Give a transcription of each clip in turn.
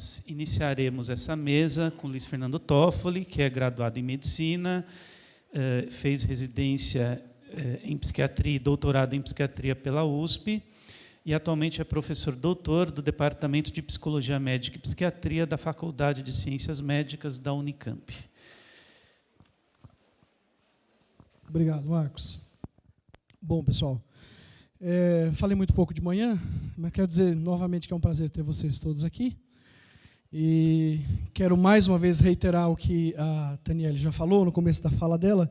nós iniciaremos essa mesa com Luiz Fernando Toffoli, que é graduado em Medicina, fez residência em Psiquiatria e doutorado em Psiquiatria pela USP, e atualmente é professor doutor do Departamento de Psicologia Médica e Psiquiatria da Faculdade de Ciências Médicas da Unicamp. Obrigado, Marcos. Bom, pessoal, falei muito pouco de manhã, mas quero dizer novamente que é um prazer ter vocês todos aqui. E quero mais uma vez reiterar o que a Taniele já falou no começo da fala dela,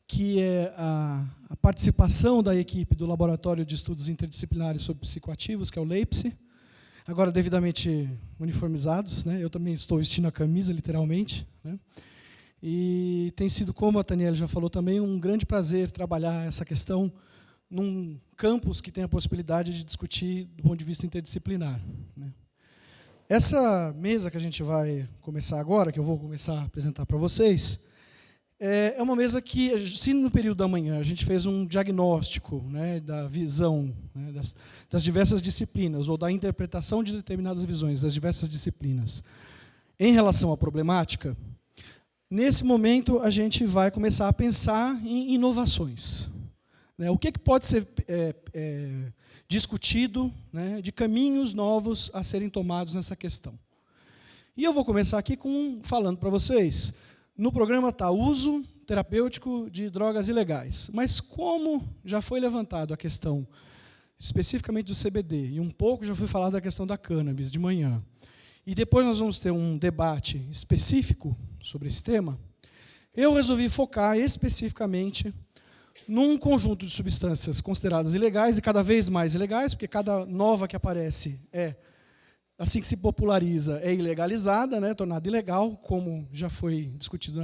que é a participação da equipe do Laboratório de Estudos Interdisciplinares sobre Psicoativos, que é o LEIPSI, agora devidamente uniformizados, né? Eu também estou vestindo a camisa, literalmente, né? E tem sido, como a Taniele já falou também, um grande prazer trabalhar essa questão num campus que tem a possibilidade de discutir do ponto de vista interdisciplinar, né? Essa mesa que a gente vai começar agora, que eu vou começar a apresentar para vocês, é uma mesa que, se no período da manhã a gente fez um diagnóstico, né, da visão, né, das diversas disciplinas, ou da interpretação de determinadas visões das diversas disciplinas em relação à problemática, nesse momento a gente vai começar a pensar em inovações. Né, o que pode ser discutido, né, de caminhos novos a serem tomados nessa questão. E eu vou começar aqui falando para vocês. No programa está uso terapêutico de drogas ilegais. Mas como já foi levantado a questão especificamente do CBD, e um pouco já foi falado da questão da cannabis de manhã, e depois nós vamos ter um debate específico sobre esse tema, eu resolvi focar especificamente num conjunto de substâncias consideradas ilegais, e cada vez mais ilegais, porque cada nova que aparece assim que se populariza, é ilegalizada, né, tornada ilegal, como já foi discutido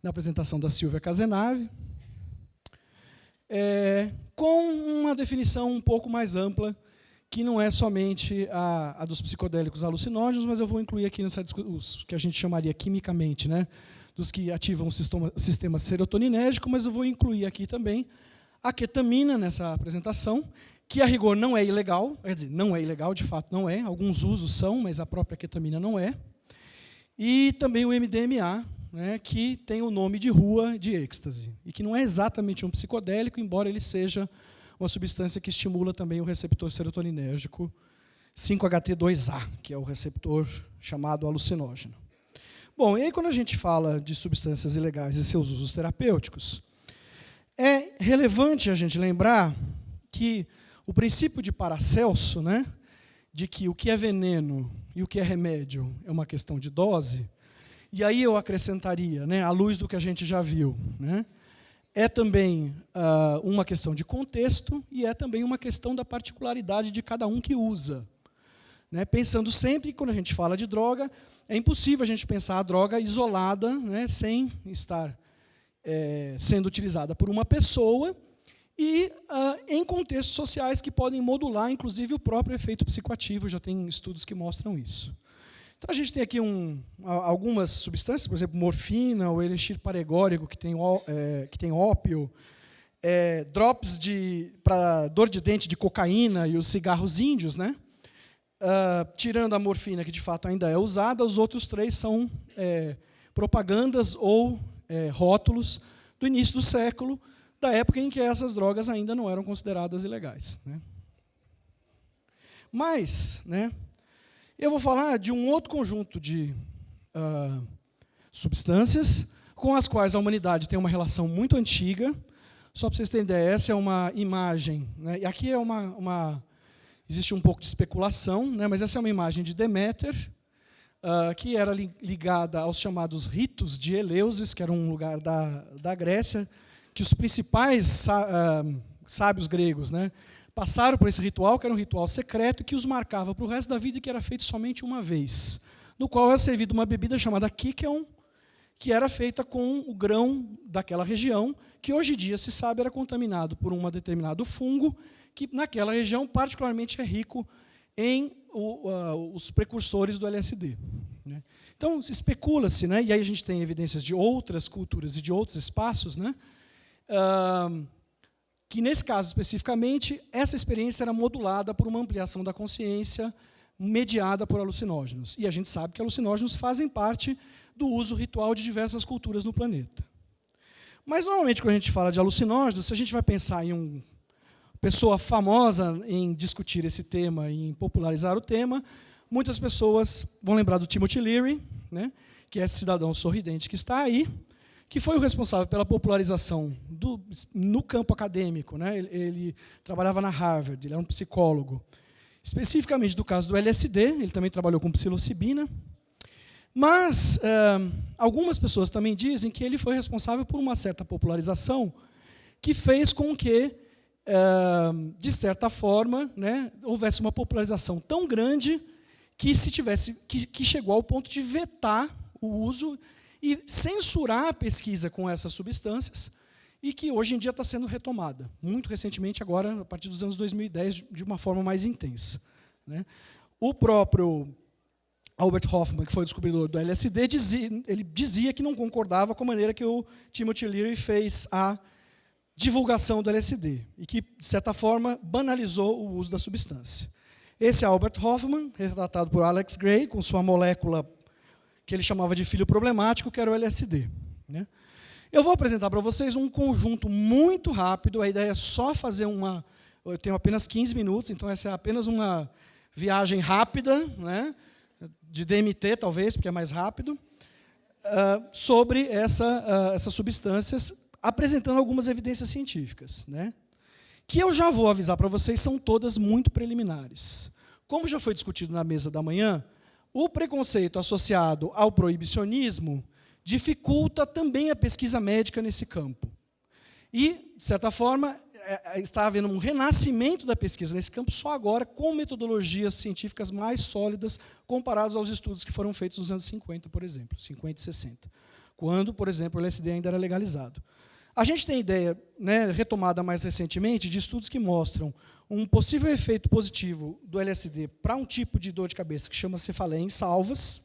na apresentação da Silvia Casenave, com uma definição um pouco mais ampla, que não é somente a dos psicodélicos alucinógenos, mas eu vou incluir aqui os que a gente chamaria quimicamente, né, dos que ativam o sistema serotoninérgico, mas eu vou incluir aqui também a ketamina nessa apresentação, que a rigor não é ilegal, quer dizer, não é ilegal, de fato não é, alguns usos são, mas a própria ketamina não é, e também o MDMA, né, que tem o nome de rua de êxtase, e que não é exatamente um psicodélico, embora ele seja uma substância que estimula também o receptor serotoninérgico 5-HT2A, que é o receptor chamado alucinógeno. Bom, e aí quando a gente fala de substâncias ilegais e seus usos terapêuticos, é relevante a gente lembrar que o princípio de Paracelso, né, de que o que é veneno e o que é remédio é uma questão de dose, e aí eu acrescentaria, né, à luz do que a gente já viu, né, é também uma questão de contexto e é também uma questão da particularidade de cada um que usa. Né, pensando sempre que, quando a gente fala de droga, é impossível a gente pensar a droga isolada, né, sem estar sendo utilizada por uma pessoa e em contextos sociais que podem modular, inclusive, o próprio efeito psicoativo. Já tem estudos que mostram isso. Então, a gente tem aqui algumas substâncias, por exemplo, morfina, o elixir paregórico, que tem ópio, drops para dor de dente de cocaína e os cigarros índios, né? Tirando a morfina, que de fato ainda é usada, os outros três são propagandas ou rótulos do início do século, da época em que essas drogas ainda não eram consideradas ilegais, né? Mas, né, eu vou falar de um outro conjunto de substâncias com as quais a humanidade tem uma relação muito antiga. Só para vocês terem ideia, essa é uma imagem, né, e aqui existe um pouco de especulação, né, mas essa é uma imagem de Deméter, que era ligada aos chamados ritos de Eleusis, que era um lugar da Grécia, que os principais sábios gregos, né, passaram por esse ritual, que era um ritual secreto, que os marcava para o resto da vida e que era feito somente uma vez, no qual era servida uma bebida chamada kíkeon, que era feita com o grão daquela região, que hoje em dia se sabe era contaminado por um determinado fungo, que naquela região particularmente é rico em os precursores do LSD. Né? Então, especula-se, né, e aí a gente tem evidências de outras culturas e de outros espaços, né, que, nesse caso especificamente, essa experiência era modulada por uma ampliação da consciência mediada por alucinógenos. E a gente sabe que alucinógenos fazem parte do uso ritual de diversas culturas no planeta. Mas, normalmente, quando a gente fala de alucinógenos, se a gente vai pensar em uma pessoa famosa em discutir esse tema e em popularizar o tema, muitas pessoas vão lembrar do Timothy Leary, né, que é esse cidadão sorridente que está aí, que foi o responsável pela popularização no campo acadêmico. Né? Ele trabalhava na Harvard, ele era um psicólogo. Especificamente do caso do LSD, ele também trabalhou com psilocibina. Mas algumas pessoas também dizem que ele foi responsável por uma certa popularização que fez com que, de certa forma, né, houvesse uma popularização tão grande que chegou ao ponto de vetar o uso e censurar a pesquisa com essas substâncias, e que hoje em dia está sendo retomada, muito recentemente, agora, a partir dos anos 2010, de uma forma mais intensa. Né? O próprio Albert Hofmann, que foi o descobridor do LSD, dizia que não concordava com a maneira que o Timothy Leary fez a divulgação do LSD, e que, de certa forma, banalizou o uso da substância. Esse Albert Hofmann, retratado por Alex Gray, com sua molécula que ele chamava de filho problemático, que era o LSD. Né? Eu vou apresentar para vocês um conjunto muito rápido, a ideia é só fazer uma... Eu tenho apenas 15 minutos, então essa é apenas uma viagem rápida, né, de DMT, talvez, porque é mais rápido, sobre essas substâncias, apresentando algumas evidências científicas. Né, que eu já vou avisar para vocês, são todas muito preliminares. Como já foi discutido na mesa da manhã, o preconceito associado ao proibicionismo dificulta também a pesquisa médica nesse campo. E, de certa forma, está havendo um renascimento da pesquisa nesse campo só agora, com metodologias científicas mais sólidas comparadas aos estudos que foram feitos nos anos 50, por exemplo, 50 e 60, quando, por exemplo, o LSD ainda era legalizado. A gente tem ideia, né, retomada mais recentemente, de estudos que mostram um possível efeito positivo do LSD para um tipo de dor de cabeça que chama cefaleia em salvas.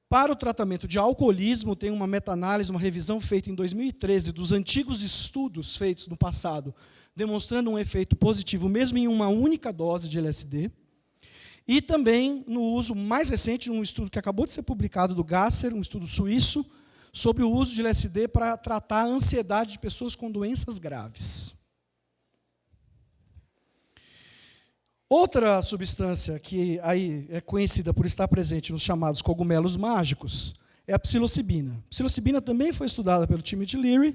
Para o tratamento de alcoolismo, tem uma meta-análise, uma revisão feita em 2013 dos antigos estudos feitos no passado, demonstrando um efeito positivo mesmo em uma única dose de LSD. E também no uso mais recente, um estudo que acabou de ser publicado do Gasser, um estudo suíço, sobre o uso de LSD para tratar a ansiedade de pessoas com doenças graves. Outra substância que aí é conhecida por estar presente nos chamados cogumelos mágicos é a psilocibina. A psilocibina também foi estudada pelo Timothy Leary,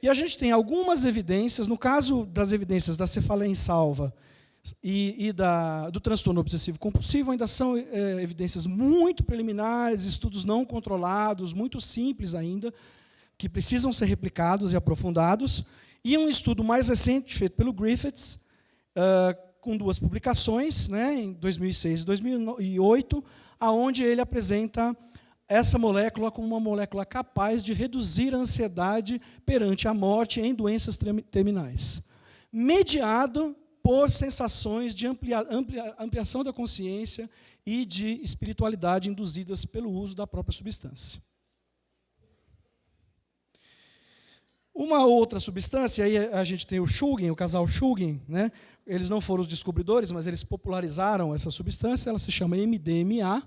e a gente tem algumas evidências, no caso das evidências da cefaleia em salva e do transtorno obsessivo-compulsivo, ainda são evidências muito preliminares, estudos não controlados, muito simples ainda, que precisam ser replicados e aprofundados, e um estudo mais recente, feito pelo Griffiths, com 2 publicações, né, em 2006 e 2008, onde ele apresenta essa molécula como uma molécula capaz de reduzir a ansiedade perante a morte em doenças terminais, mediado por sensações de ampliação da consciência e de espiritualidade induzidas pelo uso da própria substância. Uma outra substância, aí a gente tem o Shulgin, o casal Shulgin, né? Eles não foram os descobridores, mas eles popularizaram essa substância, ela se chama MDMA,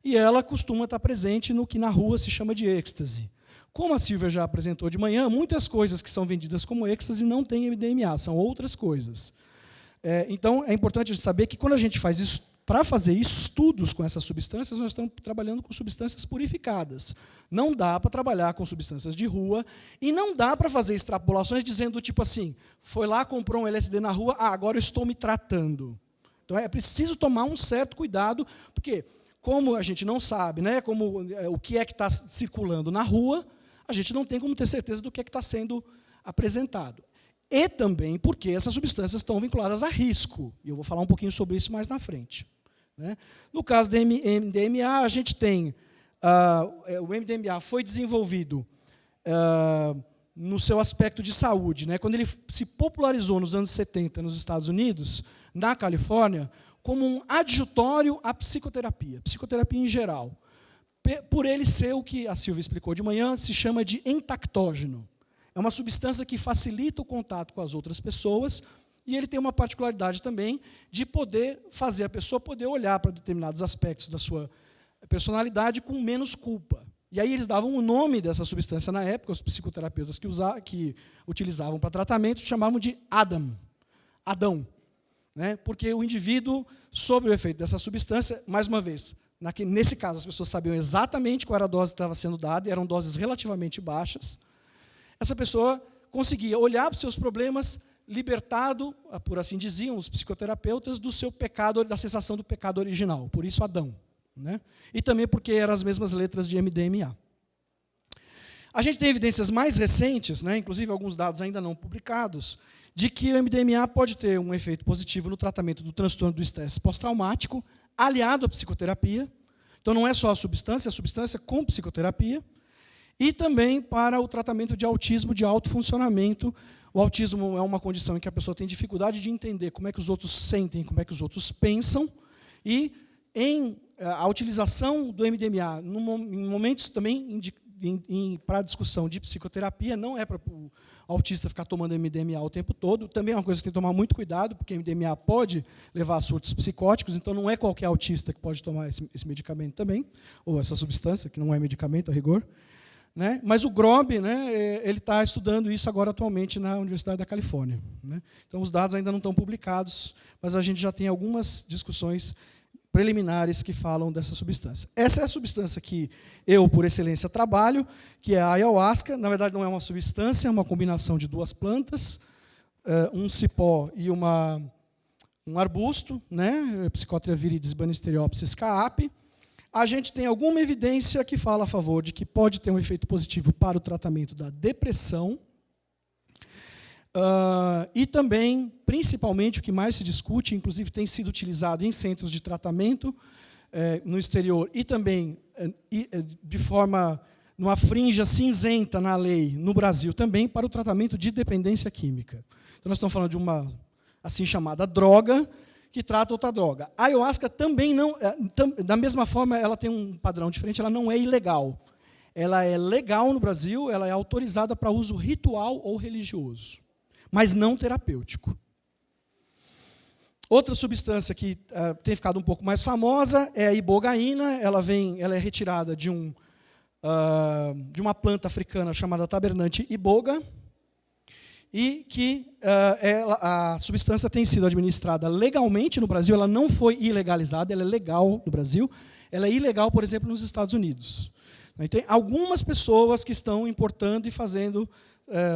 e ela costuma estar presente no que na rua se chama de êxtase. Como a Silvia já apresentou de manhã, muitas coisas que são vendidas como êxtase não têm MDMA, são outras coisas. Então, é importante a gente saber que quando a gente faz isso, para fazer estudos com essas substâncias, nós estamos trabalhando com substâncias purificadas. Não dá para trabalhar com substâncias de rua e não dá para fazer extrapolações dizendo, tipo assim, foi lá, comprou um LSD na rua, agora eu estou me tratando. Então, é preciso tomar um certo cuidado, porque, como a gente não sabe, né, o que é que está circulando na rua, a gente não tem como ter certeza do que é que está sendo apresentado. E também porque essas substâncias estão vinculadas a risco. E eu vou falar um pouquinho sobre isso mais na frente. Né? No caso do MDMA, a gente tem... o MDMA foi desenvolvido no seu aspecto de saúde. Né? Quando ele se popularizou nos anos 70 nos Estados Unidos, na Califórnia, como um adjutório à psicoterapia em geral. Por ele ser o que a Silvia explicou de manhã, se chama de entactógeno. É uma substância que facilita o contato com as outras pessoas e ele tem uma particularidade também de poder fazer a pessoa poder olhar para determinados aspectos da sua personalidade com menos culpa. E aí eles davam o nome dessa substância na época, os psicoterapeutas que utilizavam para tratamento, chamavam de Adão. Né? Porque o indivíduo, sob o efeito dessa substância, mais uma vez, nesse caso as pessoas sabiam exatamente qual era a dose que estava sendo dada, e eram doses relativamente baixas, essa pessoa conseguia olhar para os seus problemas libertado, por assim diziam os psicoterapeutas, do seu pecado, da sensação do pecado original, por isso Adão. Né? E também porque eram as mesmas letras de MDMA. A gente tem evidências mais recentes, né, inclusive alguns dados ainda não publicados, de que o MDMA pode ter um efeito positivo no tratamento do transtorno do estresse pós-traumático, aliado à psicoterapia. Então não é só a substância com psicoterapia, e também para o tratamento de autismo de alto funcionamento. O autismo é uma condição em que a pessoa tem dificuldade de entender como é que os outros sentem, como é que os outros pensam, e a utilização do MDMA em momentos também para a discussão de psicoterapia, não é para o autista ficar tomando MDMA o tempo todo, também é uma coisa que tem que tomar muito cuidado, porque MDMA pode levar a surtos psicóticos, então não é qualquer autista que pode tomar esse medicamento também, ou essa substância, que não é medicamento a rigor. Né? Mas o Grob, né, ele está estudando isso agora atualmente na Universidade da Califórnia. Né? Então os dados ainda não estão publicados, mas a gente já tem algumas discussões preliminares que falam dessa substância. Essa é a substância que eu, por excelência, trabalho, que é a ayahuasca. Na verdade, não é uma substância, é uma combinação de duas plantas, um cipó e um arbusto, né, Psychotria viridis banisteriopsis caapi. A gente tem alguma evidência que fala a favor de que pode ter um efeito positivo para o tratamento da depressão, e também, principalmente, o que mais se discute, inclusive tem sido utilizado em centros de tratamento no exterior e também de forma, numa frinja cinzenta na lei, no Brasil também, para o tratamento de dependência química. Então nós estamos falando de uma assim chamada droga que trata outra droga. A ayahuasca também não, da mesma forma, ela tem um padrão diferente, ela não é ilegal. Ela é legal no Brasil, ela é autorizada para uso ritual ou religioso, mas não terapêutico. Outra substância que tem ficado um pouco mais famosa é a ibogaína. Ela é retirada de uma planta africana chamada Tabernante iboga, e que a substância tem sido administrada legalmente no Brasil. Ela não foi ilegalizada, ela é legal no Brasil. Ela é ilegal, por exemplo, nos Estados Unidos. Tem algumas pessoas que estão importando e fazendo,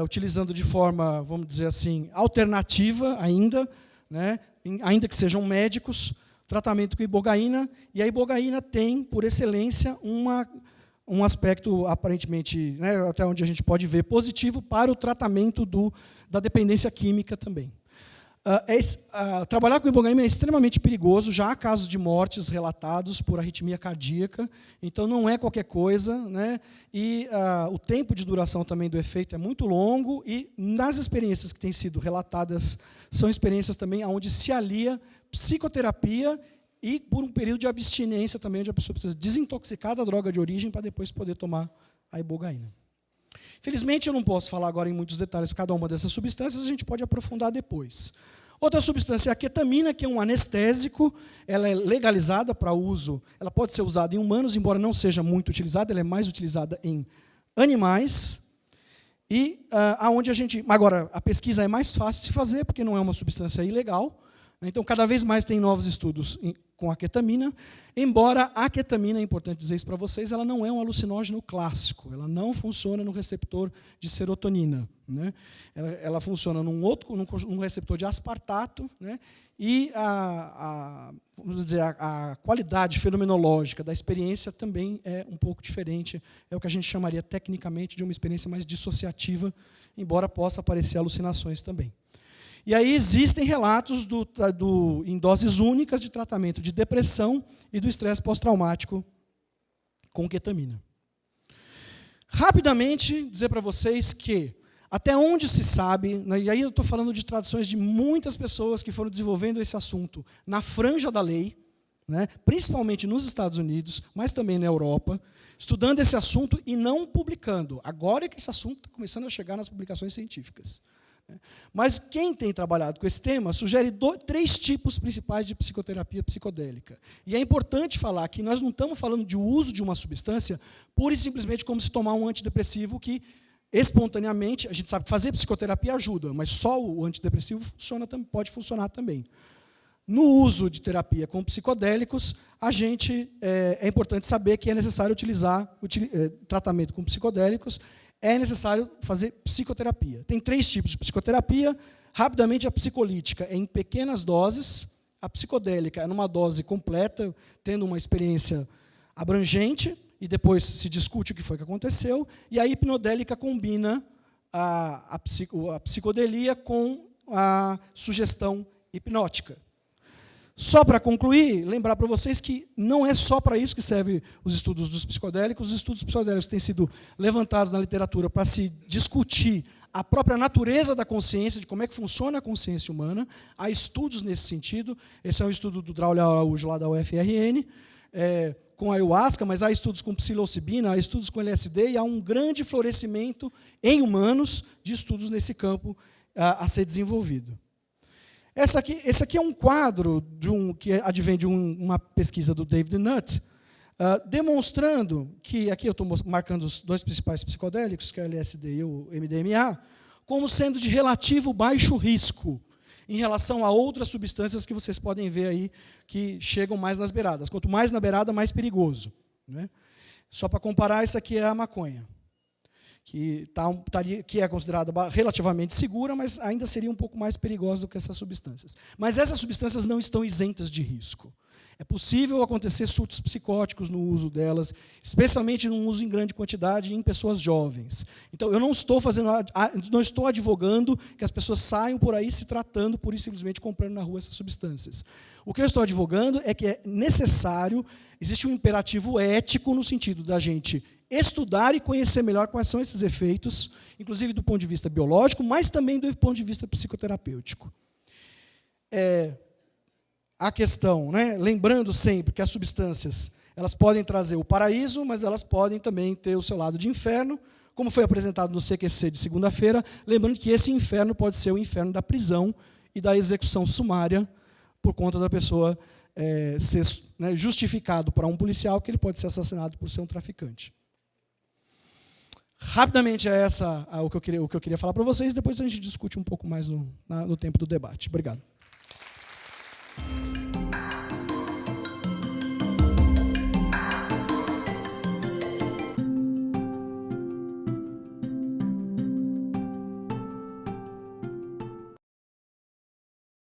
utilizando de forma, vamos dizer assim, alternativa ainda, né, ainda que sejam médicos, tratamento com ibogaína. E a ibogaína tem, por excelência, um aspecto aparentemente, né, até onde a gente pode ver, positivo para o tratamento da dependência química também. Trabalhar com ibogaína é extremamente perigoso, já há casos de mortes relatados por arritmia cardíaca, então não é qualquer coisa, né? E o tempo de duração também do efeito é muito longo, e nas experiências que têm sido relatadas, são experiências também onde se alia psicoterapia e por um período de abstinência também, onde a pessoa precisa desintoxicar da droga de origem para depois poder tomar a ibogaína. Felizmente, eu não posso falar agora em muitos detalhes de cada uma dessas substâncias, a gente pode aprofundar depois. Outra substância é a ketamina, que é um anestésico. Ela é legalizada para uso, ela pode ser usada em humanos, embora não seja muito utilizada, ela é mais utilizada em animais. E agora, a pesquisa é mais fácil de se fazer, porque não é uma substância ilegal. Então, cada vez mais tem novos estudos com a ketamina, embora a ketamina, é importante dizer isso para vocês, ela não é um alucinógeno clássico, ela não funciona no receptor de serotonina. Né? Ela funciona num receptor de aspartato, né? E vamos dizer, a qualidade fenomenológica da experiência também é um pouco diferente, é o que a gente chamaria tecnicamente de uma experiência mais dissociativa, embora possa aparecer alucinações também. E aí existem relatos em doses únicas de tratamento de depressão e do estresse pós-traumático com ketamina. Rapidamente, dizer para vocês que, até onde se sabe, né, e aí eu estou falando de traduções de muitas pessoas que foram desenvolvendo esse assunto na franja da lei, né, principalmente nos Estados Unidos, mas também na Europa, estudando esse assunto e não publicando. Agora é que esse assunto está começando a chegar nas publicações científicas. Mas quem tem trabalhado com esse tema sugere 3 tipos principais de psicoterapia psicodélica. E é importante falar que nós não estamos falando de uso de uma substância pura e simplesmente como se tomar um antidepressivo que, espontaneamente, a gente sabe que fazer psicoterapia ajuda, mas só o antidepressivo pode funcionar também. No uso de terapia com psicodélicos, é importante saber que é necessário utilizar tratamento com psicodélicos, é necessário fazer psicoterapia. Tem 3 tipos de psicoterapia. Rapidamente, a psicolítica é em pequenas doses, a psicodélica é numa dose completa, tendo uma experiência abrangente, e depois se discute o que foi que aconteceu, e a hipnodélica combina a psicodelia com a sugestão hipnótica. Só para concluir, lembrar para vocês que não é só para isso que servem os estudos dos psicodélicos. Os estudos psicodélicos têm sido levantados na literatura para se discutir a própria natureza da consciência, de como é que funciona a consciência humana. Há estudos nesse sentido. Esse é um estudo do Braulio Araújo, lá da UFRN, com ayahuasca, mas há estudos com psilocibina, há estudos com LSD, e há um grande florescimento em humanos de estudos nesse campo a ser desenvolvido. Esse aqui é um quadro que advém de uma pesquisa do David Nutt, demonstrando que, aqui eu estou marcando os 2 principais psicodélicos, que é o LSD e o MDMA, como sendo de relativo baixo risco em relação a outras substâncias que vocês podem ver aí que chegam mais nas beiradas. Quanto mais na beirada, mais perigoso. Né? Só para comparar, isso aqui é a maconha, que é considerada relativamente segura, mas ainda seria um pouco mais perigosa do que essas substâncias. Mas essas substâncias não estão isentas de risco. É possível acontecer surtos psicóticos no uso delas, especialmente no uso em grande quantidade em pessoas jovens. Então, eu não estou advogando que as pessoas saiam por aí se tratando, pura e simplesmente comprando na rua essas substâncias. O que eu estou advogando é que é necessário, existe um imperativo ético no sentido da gente estudar e conhecer melhor quais são esses efeitos, inclusive do ponto de vista biológico, mas também do ponto de vista psicoterapêutico. A questão, né, lembrando sempre que as substâncias elas podem trazer o paraíso, mas elas podem também ter o seu lado de inferno, como foi apresentado no CQC de segunda-feira, lembrando que esse inferno pode ser o inferno da prisão e da execução sumária, por conta da pessoa ser justificado para um policial que ele pode ser assassinado por ser um traficante. Rapidamente é o que eu queria falar para vocês, depois a gente discute um pouco mais no tempo do debate. Obrigado.